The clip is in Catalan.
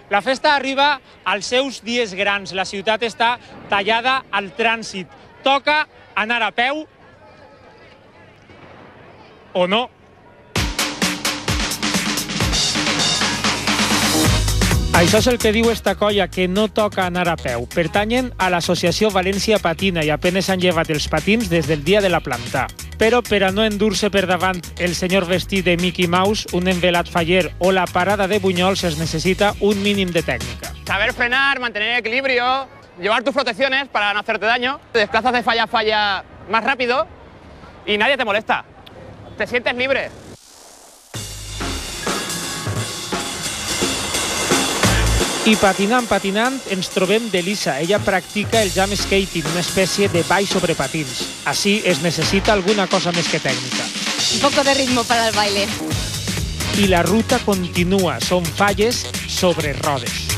La festa arriba als seus dies grans. La ciutat està tallada al trànsit. Toca anar a peu o no. Això és el que diu esta colla, que no toca anar a peu. Pertanyen a l'associació València Patina i apenes han llevat els patins des del dia de la planta. Però per a no endur-se per davant el senyor vestit de Mickey Mouse, un envelat faller o la parada de bunyols es necessita un mínim de técnica. Saber frenar, mantener el equilibrio, llevar tus protecciones para no hacerte daño. Te desplazas de falla a falla más rápido y nadie te molesta. Te sientes libre. I patinant, ens trobem d'Elisa. Ella practica el jump skating, una espècie de ball sobre patins. Així es necessita alguna cosa més que tècnica. Un poco de ritmo para el baile. I la ruta continua, són falles sobre rodes.